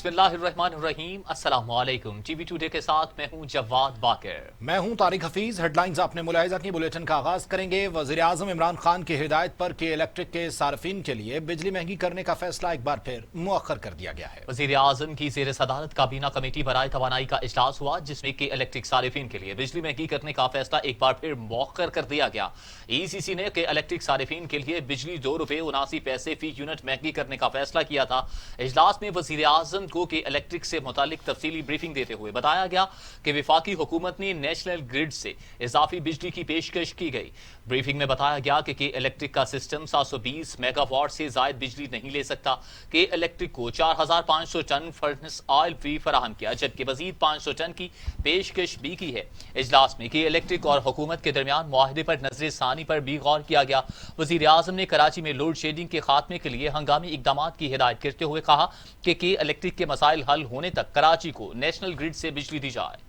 بسم اللہ الرحمن الرحیم۔ السلام علیکم۔ ٹی وی ٹوڈے کے ساتھ میں ہوں جواد باقر۔ میں ہوں طارق حفیظ۔ ہیڈ لائنز آپ نے ملاحظہ کی، بلیٹن کا آغاز کریں گے۔ وزیراعظم عمران خان کی ہدایت پر کے الیکٹرک کے صارفین کے لیے بجلی مہنگی کرنے کا فیصلہ ایک بار پھر مؤخر کر دیا گیا ہے۔ وزیر اعظم کی زیر صدارت کابینہ کمیٹی برائے توانائی کا اجلاس ہوا، جس میں کے الیکٹرک صارفین کے لیے بجلی مہنگی کرنے کا فیصلہ ایک بار پھر مؤخر کر دیا گیا۔ ای سی سی نے کے الیکٹرک صارفین کے لیے بجلی ₹2.79 فی یونٹ مہنگی کرنے کا فیصلہ کیا تھا۔ اجلاس میں وزیر اعظم کو کے الیکٹرک سے متعلق تفصیلی بریفنگ دیتے ہوئے بتایا گیا کہ وفاقی حکومت نے نیشنل گرڈ سے اضافی بجلی کی پیشکش کی گئی۔ بریفنگ میں بتایا گیا کہ کے الیکٹرک کا سسٹم 720 میگا واٹ سے زائد بجلی نہیں لے سکتا۔ کے الیکٹرک کو 4500 ٹن فرنس آئل فی فراہم کیا، جبکہ مزید 500 ٹن کی پیشکش بھی کی ہے۔ اجلاس میں کے الیکٹرک اور حکومت کے درمیان معاہدے پر نظر ثانی پر بھی غور کیا گیا۔ وزیر اعظم نے کراچی میں لوڈ شیڈنگ کے خاتمے کے لیے ہنگامی اقدامات کی ہدایت کرتے ہوئے کہا کہ کے الیکٹرک کے مسائل حل ہونے تک کراچی کو نیشنل گرڈ سے بجلی دی جائے۔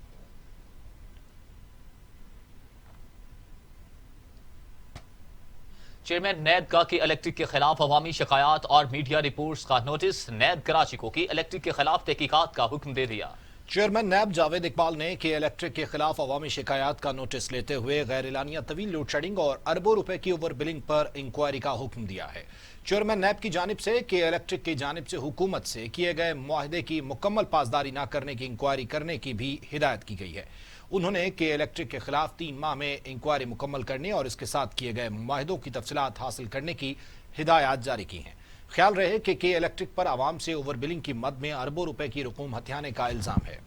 چیئرمین نیب کا کے الیکٹرک کے خلاف عوامی شکایات اور میڈیا رپورٹس کا نوٹس۔ نیب کراچی کو کے الیکٹرک کے خلاف تحقیقات کا حکم دے دیا۔ چیئرمین نیب جاوید اقبال نے کے الیکٹرک کے خلاف عوامی شکایات کا نوٹس لیتے ہوئے غیر اعلانیہ طویل لوڈ شیڈنگ اور اربوں روپے کی اوور بلنگ پر انکوائری کا حکم دیا ہے۔ چیئرمین نیب کی جانب سے کے الیکٹرک کی جانب سے حکومت سے کیے گئے معاہدے کی مکمل پاسداری نہ کرنے کی انکوائری کرنے کی بھی ہدایت کی گئی ہے۔ انہوں نے کے الیکٹرک کے خلاف 3 ماہ میں انکوائری مکمل کرنے اور اس کے ساتھ کیے گئے معاہدوں کی تفصیلات حاصل کرنے کی ہدایات جاری کی ہیں۔ خیال رہے کہ کے الیکٹرک پر عوام سے اوور بلنگ کی مد میں اربوں روپے کی رقوم ہتھیانے کا الزام ہے۔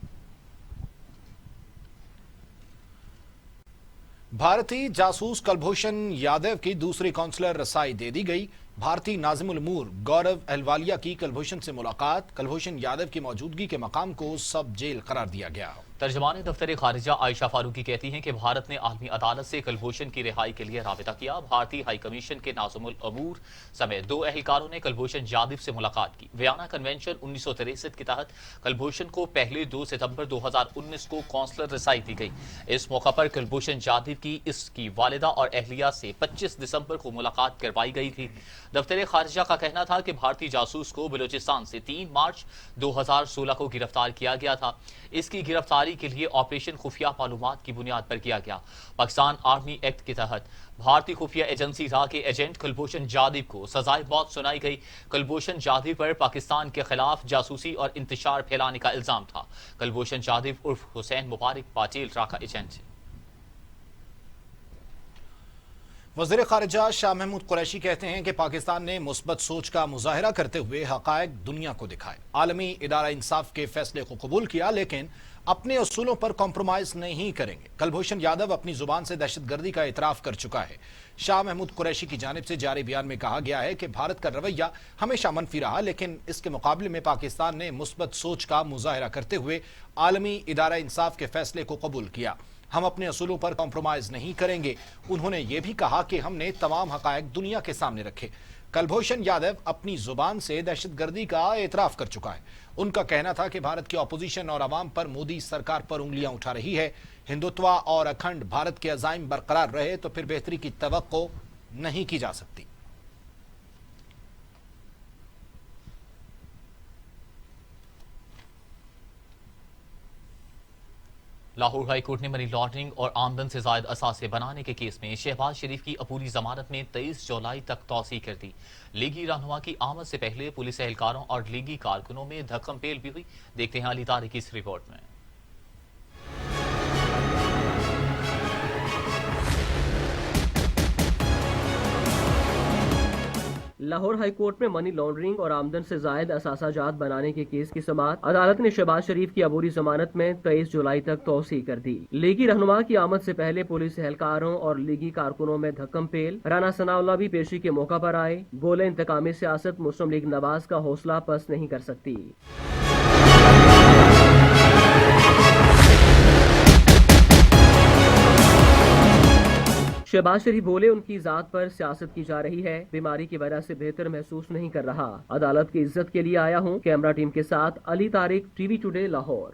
بھارتی جاسوس کلبھوشن یادو کی دوسری کونسلر رسائی دے دی گئی۔ بھارتی ناظم الامور گورو اہلوالیہ کی کلبھوشن سے ملاقات۔ کلبھوشن یادو کی موجودگی کے مقام کو سب جیل قرار دیا گیا۔ ترجمان دفتر خارجہ عائشہ فاروقی کہتی ہیں کہ بھارت نے عالمی عدالت سے کلبھوشن کی رہائی کے لیے رابطہ کیا۔ بھارتی ہائی کمیشن کے ناظم الامور سمیت 2 اہلکاروں نے کلبھوشن یادو سے ملاقات کی۔ ویانا کنونشن 1963 کے تحت کلبھوشن کو پہلے 2 ستمبر 2019 کو کونسلر رسائی دی گئی۔ اس موقع پر کلبھوشن یادو کی اس کی والدہ اور اہلیہ سے 25 دسمبر کو ملاقات کروائی گئی تھی۔ دفتر خارجہ کا کہنا تھا کہ بھارتی جاسوس کو بلوچستان سے 3 مارچ 2016 کو گرفتار کیا گیا تھا۔ اس کی گرفتاری کے لیے آپریشن خفیہ معلومات کی بنیاد پر کیا گیا۔ پاکستان آرمی ایکٹ کے تحت بھارتی خفیہ ایجنسی را کے ایجنٹ کلبھوشن یادو کو سزائے موت سنائی گئی۔ کلبھوشن یادو پر پاکستان کے خلاف جاسوسی اور انتشار پھیلانے کا الزام تھا۔ کلبھوشن یادو عرف حسین مبارک پاٹیل را کا ایجنٹ ہے۔ وزیر خارجہ شاہ محمود قریشی کہتے ہیں کہ پاکستان نے مثبت سوچ کا مظاہرہ کرتے ہوئے حقائق دنیا کو دکھائے۔ عالمی ادارہ انصاف کے فیصلے کو قبول کیا، لیکن اپنے اصولوں پر کمپرومائز نہیں کریں گے۔ کلبھوشن یادو اپنی زبان سے دہشت گردی کا اعتراف کر چکا ہے۔ شاہ محمود قریشی کی جانب سے جاری بیان میں کہا گیا ہے کہ بھارت کا رویہ ہمیشہ منفی رہا، لیکن اس کے مقابلے میں پاکستان نے مثبت سوچ کا مظاہرہ کرتے ہوئے عالمی ادارہ انصاف کے فیصلے کو قبول کیا۔ ہم اپنے اصولوں پر کمپرومائز نہیں کریں گے۔ انہوں نے یہ بھی کہا کہ ہم نے تمام حقائق دنیا کے سامنے رکھے۔ کلبھوشن یادو اپنی زبان سے دہشت گردی کا اعتراف کر چکا ہے۔ ان کا کہنا تھا کہ بھارت کی اپوزیشن اور عوام پر مودی سرکار پر انگلیاں اٹھا رہی ہے۔ ہندوتوا اور اکھنڈ بھارت کے عزائم برقرار رہے تو پھر بہتری کی توقع نہیں کی جا سکتی۔ لاہور ہائی کورٹ نے منی لانڈرنگ اور آمدن سے زائد اثاثے بنانے کے کیس میں شہباز شریف کی عبوری ضمانت میں 23 جولائی تک توسیع کر دی۔ لیگی رہنما کی آمد سے پہلے پولیس اہلکاروں اور لیگی کارکنوں میں دھکم پیل بھی ہوئی۔ دیکھتے ہیں علی طارق کی اس رپورٹ میں۔ لاہور ہائی کورٹ میں منی لانڈرنگ اور آمدن سے زائد اثاثہ جات بنانے کے کیس کی سماعت عدالت نے شہباز شریف کی عبوری ضمانت میں 23 جولائی تک توسیع کر دی۔ لیگی رہنما کی آمد سے پہلے پولیس اہلکاروں اور لیگی کارکنوں میں دھکم پیل۔ رانا ثناءاللہ بھی پیشی کے موقع پر آئے۔ بولے انتقامی سیاست مسلم لیگ نواز کا حوصلہ پست نہیں کر سکتی۔ شہباز شریف بولے ان کی ذات پر سیاست کی جا رہی ہے، بیماری کی وجہ سے بہتر محسوس نہیں کر رہا، عدالت کی عزت کے لیے آیا ہوں۔ کیمرہ ٹیم کے ساتھ Ali Tariq, T V today, Lahore.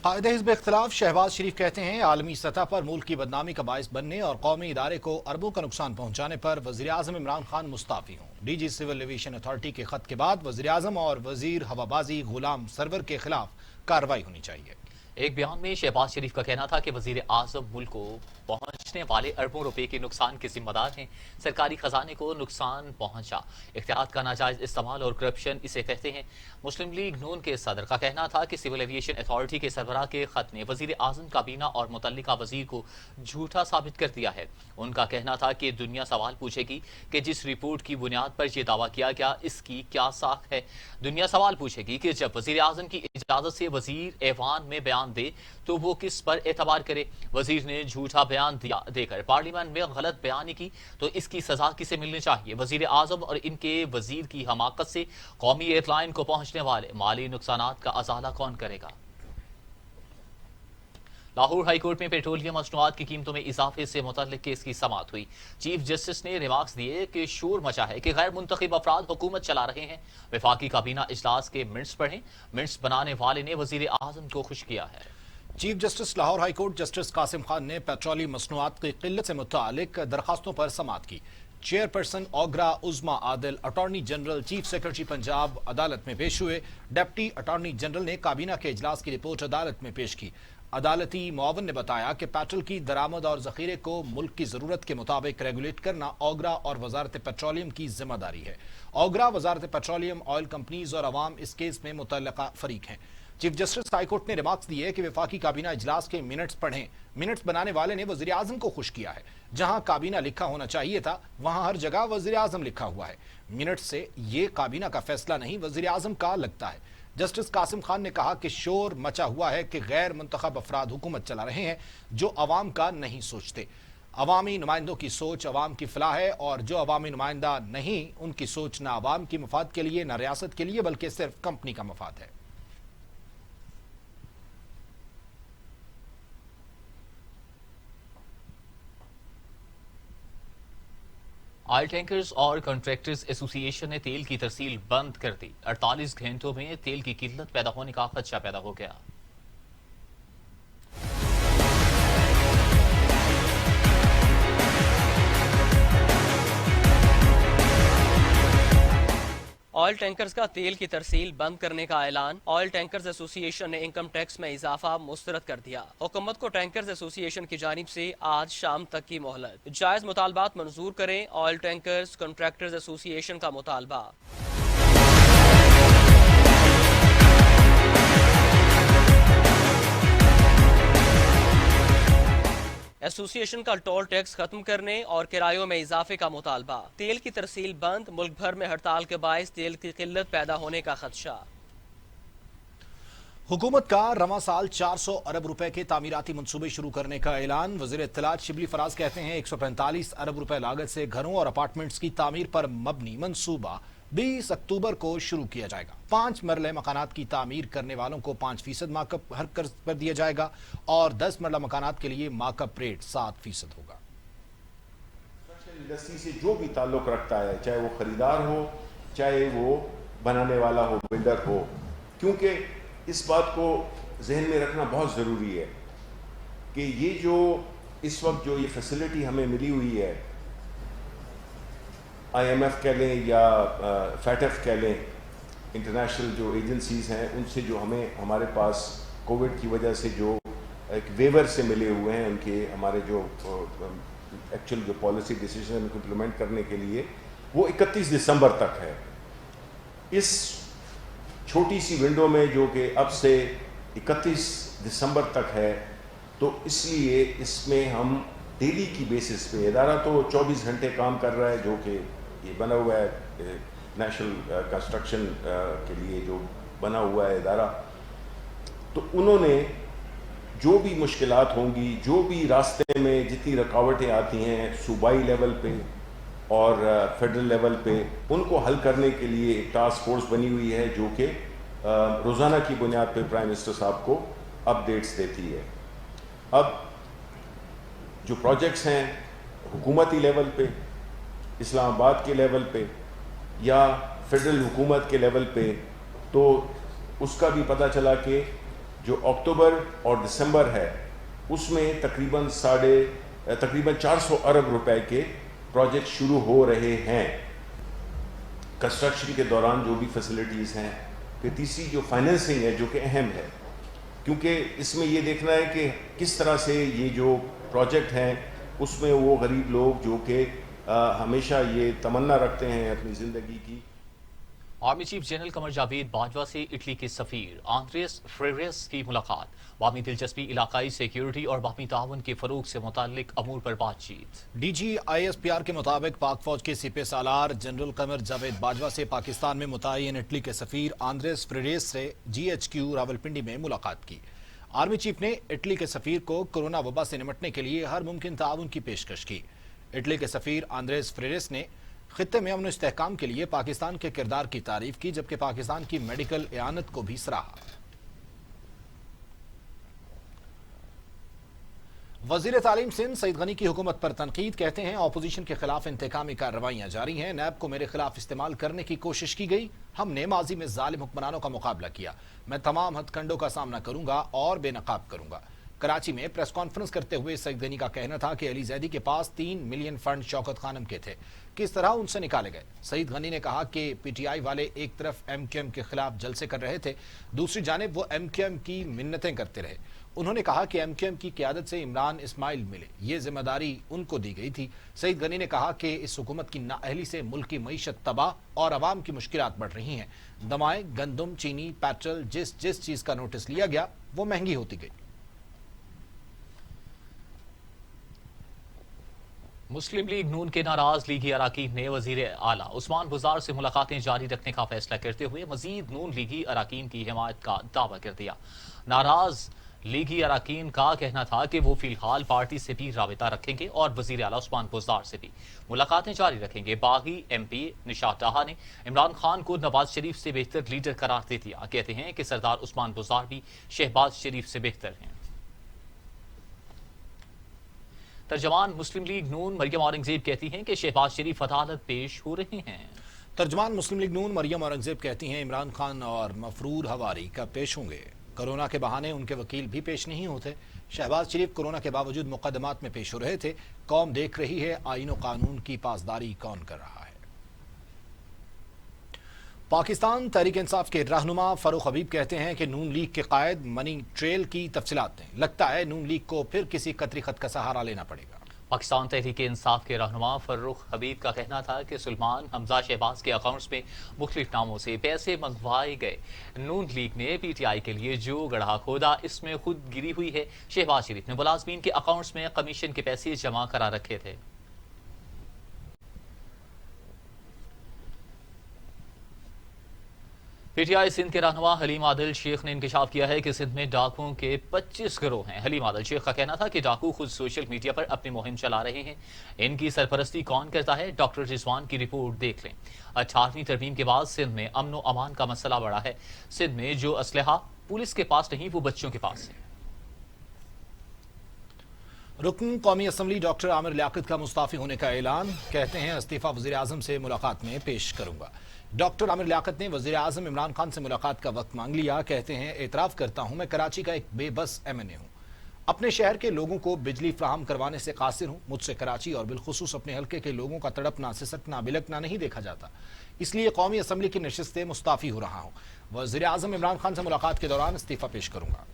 قائد حزب اختلاف شہباز شریف کہتے ہیں عالمی سطح پر ملک کی بدنامی کا باعث بننے اور قومی ادارے کو اربوں کا نقصان پہنچانے پر وزیراعظم عمران خان مستعفی ہوں۔ D G civil aviation authority کے خط کے بعد وزیراعظم اور وزیر ہوابازی غلام سرور کے خلاف کارروائی ہونی چاہیے۔ ایک بیان میں شہباز شریف کا کہنا تھا کہ وزیر اعظم ملک کو پہنچنے والے اربوں روپے کے نقصان کے ذمہ دار ہیں۔ سرکاری خزانے کو نقصان پہنچا، اختیارات کا ناجائز استعمال اور کرپشن اسے کہتے ہیں۔ مسلم لیگ نون کے صدر کا کہنا تھا کہ سول ایویشن اتھارٹی کے سربراہ کے خط نے وزیر اعظم کابینہ اور متعلقہ وزیر کو جھوٹا ثابت کر دیا ہے۔ ان کا کہنا تھا کہ دنیا سوال پوچھے گی کہ جس رپورٹ کی بنیاد پر یہ دعویٰ کیا گیا اس کی کیا ساخت ہے۔ دنیا سوال پوچھے گی کہ جب وزیر اعظم کی اجازت سے وزیر ایوان میں بیان دے تو وہ کس پر اعتبار کرے۔ وزیر نے جھوٹا بیان دے کر پارلیمنٹ میں غلط بیانی کی تو اس کی سزا کسے ملنی چاہیے۔ وزیر اعظم اور ان کے وزیر کی حماقت سے قومی ایئر لائن کو پہنچنے والے مالی نقصانات کا ازالہ کون کرے گا؟ لاہور ہائی کورٹ میں پیٹرولیم مصنوعات کی قیمتوں میں اضافے سے متعلق کیس کی سماعت ہوئی۔ چیف جسٹس نے ریمارکس دیے کہ شور مچا ہے کہ غیر منتخب افراد حکومت چلا رہے ہیں۔ وفاقی کابینہ اجلاس کے منٹس پڑھیں۔ منٹس بنانے والے نے وزیر اعظم کو خوش کیا ہے۔ Chief justice Lahore high court justice Qasim Khan نے پیٹرولیم مصنوعات کی قلت سے متعلق درخواستوں پر سماعت کی۔ Chairperson OGRA Uzma Adil attorney general chief secretary Punjab عدالت میں پیش ہوئے۔ ڈپٹی اٹارنی جنرل نے کابینہ کے اجلاس کی رپورٹ عدالت میں پیش کی۔ عدالتی معاون نے بتایا کہ پیٹرول کی درآمد اور ذخیرے کو ملک کی ضرورت کے مطابق ریگولیٹ کرنا اوگرا اور وزارت پیٹرولیم کی ذمہ داری ہے۔ اوگرا، وزارت پیٹرولیم، آئل کمپنیز اور عوام اس کیس میں متعلقہ فریق ہیں۔ چیف جسٹس ہائی کورٹ نے ریمارکس دیے کہ وفاقی کابینہ اجلاس کے منٹس پڑھیں۔ منٹس بنانے والے نے وزیر اعظم کو خوش کیا ہے۔ جہاں کابینہ لکھا ہونا چاہیے تھا وہاں ہر جگہ وزیر اعظم لکھا ہوا ہے۔ منٹس سے یہ کابینہ کا فیصلہ نہیں وزیر اعظم کا لگتا ہے۔ جسٹس قاسم خان نے کہا کہ شور مچا ہوا ہے کہ غیر منتخب افراد حکومت چلا رہے ہیں جو عوام کا نہیں سوچتے۔ عوامی نمائندوں کی سوچ عوام کی فلاح ہے اور جو عوامی نمائندہ نہیں ان کی سوچ نہ عوام کی مفاد کے لیے نہ ریاست کے لیے بلکہ صرف کمپنی کا مفاد ہے۔ آئل ٹینکرز اور کنٹریکٹرز ایسوسی ایشن نے تیل کی ترسیل بند کر دی۔ 48 گھنٹوں میں تیل کی قلت پیدا ہونے کا خدشہ پیدا ہو گیا۔ آئل ٹینکرز کا تیل کی ترسیل بند کرنے کا اعلان۔ آئل ٹینکرز ایسوسی ایشن نے انکم ٹیکس میں اضافہ مسترد کر دیا۔ حکومت کو ٹینکرز ایسوسی ایشن کی جانب سے آج شام تک کی مہلت۔ جائز مطالبات منظور کریں، آئل ٹینکرز کنٹریکٹرز ایسوسی ایشن کا مطالبہ۔ ایسوسی ایشن کا ٹول ٹیکس ختم کرنے اور کرایوں میں اضافے کا مطالبہ۔ تیل کی ترسیل بند، ملک بھر میں ہڑتال کے باعث تیل کی قلت پیدا ہونے کا خدشہ۔ حکومت کا رواں سال 400 ارب روپے کے تعمیراتی منصوبے شروع کرنے کا اعلان۔ وزیر اطلاعات شبلی فراز کہتے ہیں 145 ارب روپے لاگت سے گھروں اور اپارٹمنٹس کی تعمیر پر مبنی منصوبہ 20 اکتوبر کو شروع کیا جائے گا۔ 5 مرلہ مکانات کی تعمیر کرنے والوں کو 5% مارک اپ ہر قرض پر دیا جائے گا اور 10 مرلہ مکانات کے لیے مارک اپ ریٹ 7% ہوگا۔ انڈسٹری سے جو بھی تعلق رکھتا ہے، چاہے وہ خریدار ہو چاہے وہ بنانے والا ہو، بلڈر ہو، کیونکہ اس بات کو ذہن میں رکھنا بہت ضروری ہے کہ یہ جو اس وقت جو یہ فیسلٹی ہمیں ملی ہوئی ہے، آئی ایم ایف کہہ لیں یا فیٹ ایف کہہ لیں، انٹرنیشنل جو ایجنسیز ہیں، ان سے جو ہمارے پاس کووڈ کی وجہ سے جو ایک ویور سے ملے ہوئے ہیں، ان کے ہمارے جو ایکچوئل جو پالیسی ڈیسیجن ان کو امپلیمنٹ کرنے کے لیے، وہ 31 دسمبر تک ہے۔ اس چھوٹی سی ونڈو میں جو کہ اب سے 31 دسمبر تک ہے، تو اس لیے اس میں ہم ڈیلی کی بیسس پہ، ادارہ تو 24 گھنٹے کام کر رہا ہے، جو کہ یہ بنا ہوا ہے نیشنل کنسٹرکشن کے لیے جو بنا ہوا ہے ادارہ، تو انہوں نے جو بھی مشکلات ہوں گی، جو بھی راستے میں جتنی رکاوٹیں آتی ہیں صوبائی لیول پہ اور فیڈرل لیول پہ، ان کو حل کرنے کے لیے ایک ٹاسک فورس بنی ہوئی ہے جو کہ روزانہ کی بنیاد پہ پرائم منسٹر صاحب کو اپڈیٹس دیتی ہے۔ اب جو پروجیکٹس ہیں حکومتی لیول پہ، اسلام آباد کے لیول پہ یا فیڈرل حکومت کے لیول پہ، تو اس کا بھی پتہ چلا کہ جو اکتوبر اور دسمبر ہے اس میں تقریباً 400 ارب روپے کے پروجیکٹ شروع ہو رہے ہیں کنسٹرکشن کے دوران، جو بھی فیسلٹیز ہیں. پھر تیسری جو فائنینسنگ ہے جو کہ اہم ہے، کیونکہ اس میں یہ دیکھنا ہے کہ کس طرح سے یہ جو پروجیکٹ ہیں اس میں وہ غریب لوگ جو کہ ہمیشہ یہ تمنا رکھتے ہیں اپنی زندگی کی. Army chief general Qamar Javed Bajwa سے اٹلی کے سفیر آندریس فریریس کی ملاقات، باہمی دلچسپی، علاقائی سیکیورٹی اور باہمی تعاون کے فروغ سے متعلق امور پر بات چیت. D G I S P R کے مطابق پاک فوج کے سپہ سالار جنرل قمر جاوید باجوہ سے پاکستان میں متعین اٹلی کے سفیر آندریس فریریس سے GHQ راولپنڈی میں ملاقات کی. آرمی چیف نے اٹلی کے سفیر کو کورونا وبا سے نمٹنے کے لیے ہر ممکن تعاون کی پیشکش کی. اٹلی کے سفیر آندریس فریریس نے خطے میں امن و استحکام کے لیے پاکستان کے کردار کی تعریف کی، جبکہ پاکستان کی میڈیکل اعانت کو بھی سراہا. وزیر تعلیم سندھ سعید غنی کی حکومت پر تنقید، کہتے ہیں اپوزیشن کے خلاف انتقامی کارروائیاں جاری ہیں. نیب کو میرے خلاف استعمال کرنے کی کوشش کی گئی. ہم نے ماضی میں ظالم حکمرانوں کا مقابلہ کیا. میں تمام ہتھ کنڈوں کا سامنا کروں گا اور بے نقاب کروں گا. کراچی میں پریس کانفرنس کرتے ہوئے سعید غنی کا کہنا تھا کہ علی زیدی کے پاس 3 ملین فنڈ شوکت خانم کے تھے، کس طرح ان سے نکالے گئے. سعید غنی نے کہا کہ پی ٹی آئی والے ایک طرف MQM کے خلاف جلسے کر رہے تھے، دوسری جانب وہ MQM کی منتیں کرتے رہے. انہوں نے کہا کہ MQM کی قیادت سے عمران اسماعیل ملے، یہ ذمہ داری ان کو دی گئی تھی. سعید غنی نے کہا کہ اس حکومت کی نااہلی سے ملک کی معیشت تباہ اور عوام کی مشکلات بڑھ رہی ہیں. دمائیں، گندم، چینی، پیٹرول، جس چیز کا نوٹس لیا گیا وہ مہنگی ہوتی گئی. مسلم لیگ نون کے ناراض لیگی اراکین نے وزیر اعلیٰ عثمان بزدار سے ملاقاتیں جاری رکھنے کا فیصلہ کرتے ہوئے مزید نون لیگی اراکین کی حمایت کا دعویٰ کر دیا. ناراض لیگی اراکین کا کہنا تھا کہ وہ فی الحال پارٹی سے بھی رابطہ رکھیں گے اور وزیر اعلیٰ عثمان بزدار سے بھی ملاقاتیں جاری رکھیں گے. باغی MP نشاط ڈاہا نے عمران خان کو نواز شریف سے بہتر لیڈر قرار دے دیا. کہتے ہیں کہ سردار عثمان بزدار بھی شہباز شریف سے بہتر ہیں. ترجمان مسلم لیگ نون مریم اورنگزیب کہتی ہیں کہ شہباز شریف عدالت پیش ہو رہے ہیں. ترجمان مسلم لیگ نون مریم اورنگزیب کہتی ہیں عمران خان اور مفرور ہواری کا پیش ہوں گے. کورونا کے بہانے ان کے وکیل بھی پیش نہیں ہوتے. شہباز شریف کورونا کے باوجود مقدمات میں پیش ہو رہے تھے. قوم دیکھ رہی ہے آئین و قانون کی پاسداری کون کر رہا ہے. پاکستان تحریک انصاف کے رہنما فاروق حبیب کہتے ہیں کہ نون لیگ کے قائد منی ٹریل کی تفصیلات دیں. لگتا ہے نون لیگ کو پھر کسی قطری خط کا سہارا لینا پڑے گا. پاکستان تحریک انصاف کے رہنما فاروق حبیب کا کہنا تھا کہ سلمان حمزہ شہباز کے اکاؤنٹس میں مختلف ناموں سے پیسے منگوائے گئے. نون لیگ نے PTI کے لیے جو گڑھا کھودا اس میں خود گری ہوئی ہے. شہباز شریف نے ملازمین کے اکاؤنٹس میں کمیشن کے پیسے جمع کرا رکھے تھے. PTI سندھ کے رہنما حلیم عادل شیخ نے انکشاف کیا ہے کہ سندھ میں ڈاکوؤں کے 25 گروہ ہیں. حلیم عادل شیخ کا کہنا تھا کہ ڈاکو خود سوشل میڈیا پر اپنی مہم چلا رہے ہیں. ان کی سرپرستی کون کرتا ہے؟ ڈاکٹر رضوان کی رپورٹ دیکھ لیں. 18ویں ترمیم کے بعد سندھ میں امن و امان کا مسئلہ بڑھا ہے. سندھ میں جو اسلحہ پولیس کے پاس نہیں وہ بچوں کے پاس ہے. رکن قومی اسمبلی ڈاکٹر عامر لیاقت کا مستعفی ہونے کا اعلان. کہتے ہیں استعفی وزیر اعظم سے ملاقات میں پیش کروں گا. ڈاکٹر عامر لیاقت نے وزیر اعظم عمران خان سے ملاقات کا وقت مانگ لیا. کہتے ہیں اعتراف کرتا ہوں میں کراچی کا ایک بے بس MNA ہوں. اپنے شہر کے لوگوں کو بجلی فراہم کروانے سے قاصر ہوں. مجھ سے کراچی اور بالخصوص اپنے حلقے کے لوگوں کا تڑپنا، سسکنا، بلکنا نہیں دیکھا جاتا. اس لیے قومی اسمبلی کی نشست سے مستعفی ہو رہا ہوں. وزیر اعظم عمران خان سے ملاقات کے دوران استعفی پیش کروں گا.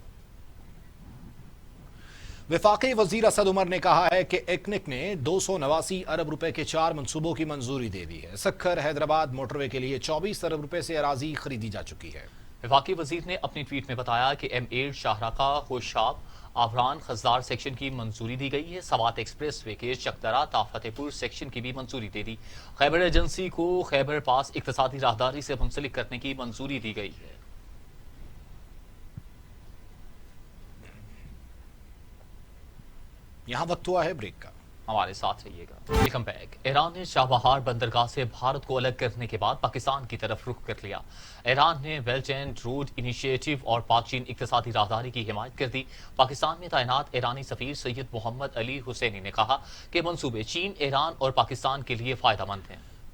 وفاقی وزیر اسد عمر نے کہا ہے کہ ایکنک نے 289 ارب روپے کے 4 منصوبوں کی منظوری دے دی ہے. سکھر حیدرآباد موٹر وے کے لیے 24 ارب روپے سے اراضی خریدی جا چکی ہے. وفاقی وزیر نے اپنی ٹویٹ میں بتایا کہ M8 شاہراہ خوشاب آوران خزدار سیکشن کی منظوری دی گئی ہے. سوات ایکسپریس وے کے چکدرا تا فتح پور سیکشن کی بھی منظوری دے دی. خیبر ایجنسی کو خیبر پاس اقتصادی راہداری سے منسلک کرنے کی منظوری دی گئی ہے. یہاں وقت ہوا ہے بریک کا. ہمارے ساتھ رہیے گا. Welcome back. ایران نے چابہار بندرگاہ سے بھارت کو الگ کرنے کے بعد پاکستان کی طرف رخ کر لیا. ایران نے بیلٹ اینڈ روڈ انیشیٹو اور پاک چین اقتصادی راہداری کی حمایت کر دی. پاکستان میں تعینات ایرانی سفیر سید محمد علی حسینی نے کہا کہ منصوبے چین، ایران اور پاکستان کے لیے فائدہ مند ہیں.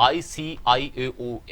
ICAO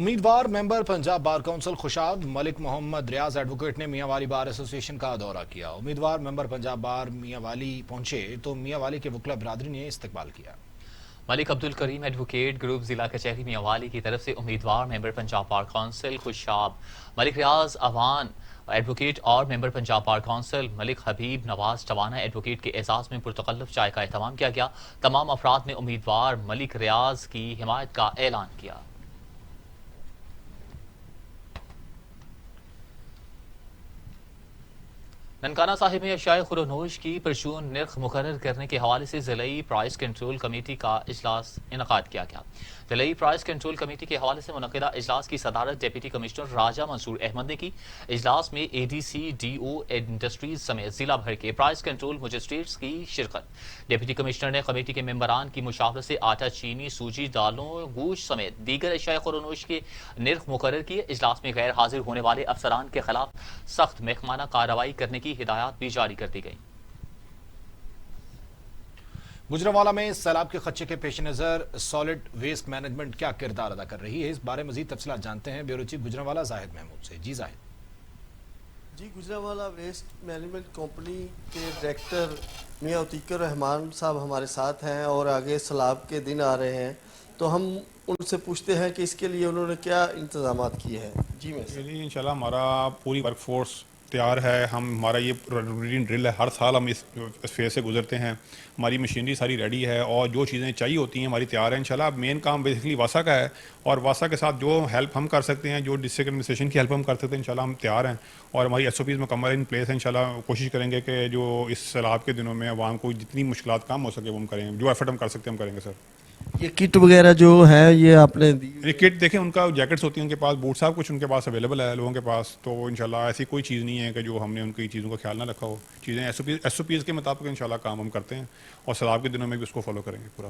امیدوار ممبر پنجاب بار کونسل خوشاب ملک محمد ریاض ایڈوکیٹ نے میاں والی بار ایسوسی ایشن کا دورہ کیا۔ امیدوار ممبر پنجاب بار میاں والی پہنچے تو میاں والی کے وکلا برادری نے استقبال کیا۔ ملک عبد الکریم ایڈوکیٹ گروپ ضلع کچہری میاں والی کی طرف سے امیدوار ممبر پنجاب بار کونسل خوشاب ملک ریاض اوان ایڈوکیٹ اور ممبر پنجاب بار کونسل ملک حبیب نواز ٹوانا ایڈوکیٹ کے اعزاز میں پرتکلف چائے کا اہتمام کیا گیا۔ تمام افراد نے امیدوار ملک ریاض کی حمایت کا اعلان کیا۔ ننکانہ صاحب میں اشیاء خورونوش کی پرچون نرخ مقرر کرنے کے حوالے سے ضلعی پرائس کنٹرول کمیٹی کا اجلاس انعقاد کیا گیا۔ ضلعی پرائس کنٹرول کمیٹی کے حوالے سے منعقدہ اجلاس کی صدارت ڈپٹی کمشنر راجہ منصور احمد نے کی۔ اجلاس میں A D C D O industries سمیت ضلع بھر کے پرائس کنٹرول مجسٹریٹس کی شرکت۔ ڈپٹی کمشنر نے کمیٹی کے ممبران کی مشاورت سے آٹا، چینی، سوجی، دالوں، گوشت سمیت دیگر اشیاء خورونوش کے نرخ مقرر کیے۔ اجلاس میں غیر حاضر ہونے والے افسران کے خلاف سخت محکمانہ کارروائی کرنے کی ہدایات بھی جاری کر دی گئی۔ گجرانوالہ میں سیلاب کے خدشے کے پیش نظر سالڈ ویسٹ مینجمنٹ کیا کردار ادا کر رہی ہے، اس بارے مزید تفصیلات جانتے ہیں بیورو چیف گجرانوالہ زاہد محمود سے۔ جی زاہد۔ جی، گجرانوالہ ویسٹ مینجمنٹ کمپنی کے ڈائریکٹر میاں عتیق الرحمان صاحب ہمارے ساتھ ہیں اور آگے سیلاب کے دن آ رہے ہیں تو ہم ان سے پوچھتے ہیں کہ اس کے لیے انہوں نے کیا انتظامات کیے ہیں۔ جی انشاءاللہ ہمارا پوری ورک فورس تیار ہے۔ ہمارا یہ روٹین ڈرل ہے، ہر سال ہم اس فیز سے گزرتے ہیں۔ ہماری مشینری ساری ریڈی ہے اور جو چیزیں چاہیے ہوتی ہیں ہماری تیار ہیں۔ انشاءاللہ اب مین کام بیسکلی واسا کا ہے اور واسا کے ساتھ جو ہیلپ ہم کر سکتے ہیں، جو ڈسٹرکٹ ایڈمنسٹریشن کی ہیلپ ہم کر سکتے ہیں، انشاءاللہ ہم تیار ہیں اور ہماری ایس او پیز مکمل ان پلیس ہے۔ انشاءاللہ کوشش کریں گے کہ جو اس سیلاب کے دنوں میں عوام کو جتنی مشکلات کم ہو سکے وہ ہم کریں گے، جو ایفرٹ ہم کر سکتے ہیں ہم کریں گے۔ سر یہ کٹ وغیرہ جو ہے یہ آپ نے دی؟ کٹ دیکھیں، ان کا جیکٹس ہوتی ہیں ان کے پاس، بوٹ صاحب کچھ ان کے پاس اویلیبل ہے لوگوں کے پاس، تو انشاءاللہ ایسی کوئی چیز نہیں ہے کہ جو ہم نے ان کی چیزوں کا خیال نہ رکھا ہو۔ چیزیں ایس او پیز کے مطابق انشاءاللہ کام ہم کرتے ہیں اور سیلاب کے دنوں میں بھی اس کو فالو کریں گے پورا۔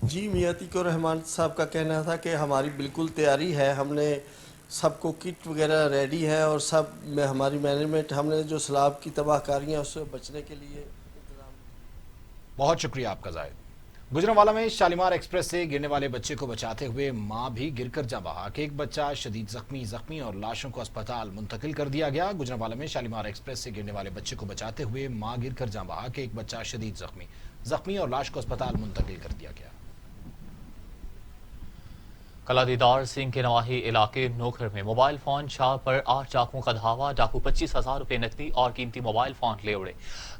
جی، میاں عتیق الرحمان صاحب کا کہنا تھا کہ ہماری بالکل تیاری ہے، ہم نے سب کو کٹ وغیرہ ریڈی ہے اور سب میں ہماری مینجمنٹ، ہم نے جو سیلاب کی تباہ کاریاں اس سے بچنے کے لیے انتظام۔ بہت شکریہ آپ کا زاہد۔ گجرانوالہ میں شالیمار ایکسپریس سے گرنے والے بچے کو بچاتے ہوئے ماں بھی گر کر جاں بحق، ایک بچہ شدید زخمی اور لاشوں کو اسپتال منتقل کر دیا گیا۔ گجرانوالہ میں شالیمار ایکسپریس سے گرنے والے بچے کو بچاتے ہوئے ماں گر کر جاں بحق، ایک بچہ شدید زخمی اور لاش کو اسپتال منتقل کر دیا گیا۔ کلادیدار سنگھ کے نواحی علاقے نوکھر میں موبائل فون چھاپ پر 8 ڈاکوؤں کا دھاوا، ڈاکو 25,000 روپے نقدی اور قیمتی موبائل فون لے اڑے۔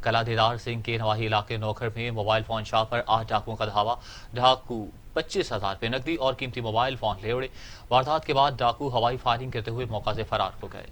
کلادیدار سنگھ کے نواحی علاقے نوکھر میں موبائل فون چھاپ پر 8 ڈاکوؤں کا دھاوا، ڈاکو 25,000 روپے نقدی اور قیمتی موبائل فون لے اڑے۔ واردات کے بعد ڈاکو ہوائی فائرنگ کرتے ہوئے موقع سے فرار ہو گئے۔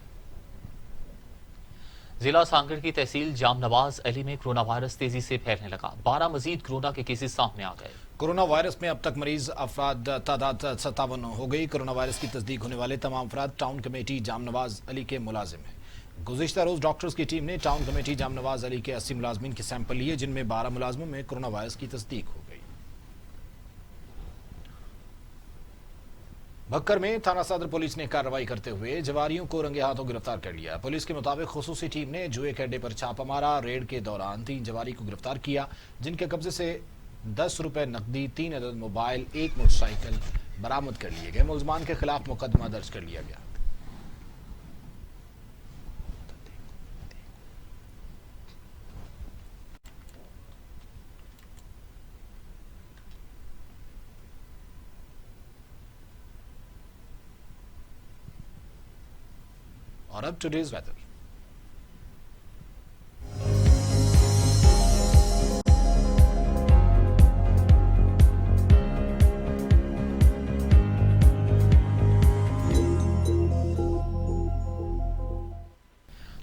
ضلع سانگڑ کی تحصیل جام نواز علی میں کرونا وائرس تیزی سے پھیلنے لگا، 12 مزید کرونا کے کیسز سامنے آ گئے۔ کورونا وائرس میں اب تک مریض افراد تعداد 57 ہو گئی۔ کورونا وائرس کی تصدیق ہونے والے تمام افراد ٹاؤن کمیٹی جام نواز علی کے ملازم ہیں۔ گزشتہ روز ڈاکٹرز کی ٹیم نے ٹاؤن کمیٹی جام نواز علی کے 80 ملازمین کے سیمپل لیے، جن میں 12 ملازموں میں کورونا وائرس کی تصدیق ہو گئی۔ بھکر میں تھانہ صدر پولیس نے کارروائی کرتے ہوئے جواریوں کو رنگے ہاتھوں گرفتار کر لیا۔ پولیس کے مطابق خصوصی ٹیم نے جوئے کے اڈے پر چھاپہ مارا۔ ریڈ کے دوران 3 جواری کو گرفتار کیا، جن کے قبضے سے 10 روپے نقدی، 3 عدد موبائل، 1 موٹر سائیکل برآمد کر لیے گئے۔ ملزمان کے خلاف مقدمہ درج کر لیا گیا۔ اور اب ٹوڈیز ویدر۔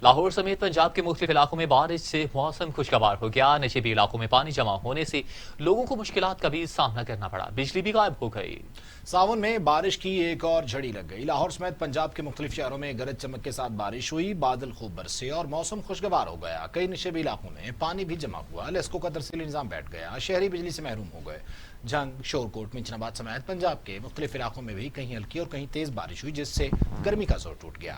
لاہور سمیت پنجاب کے مختلف علاقوں میں بارش سے موسم خوشگوار ہو گیا۔ نشیبی علاقوں میں پانی جمع ہونے سے لوگوں کو مشکلات کا بھی سامنا کرنا پڑا، بجلی بھی غائب ہو گئی۔ ساون میں بارش کی ایک اور جھڑی لگ گئی۔ لاہور سمیت پنجاب کے مختلف شہروں میں گرج چمک کے ساتھ بارش ہوئی، بادل خوب برسے اور موسم خوشگوار ہو گیا۔ کئی نشیبی علاقوں میں پانی بھی جمع ہوا، لیسکو کا ترسیلی نظام بیٹھ گیا، شہری بجلی سے محروم ہو گئے۔ جھنگ، شورکوٹ، منچن آباد سمیت پنجاب کے مختلف علاقوں میں بھی کہیں ہلکی اور کہیں تیز بارش ہوئی، جس سے گرمی کا زور ٹوٹ گیا۔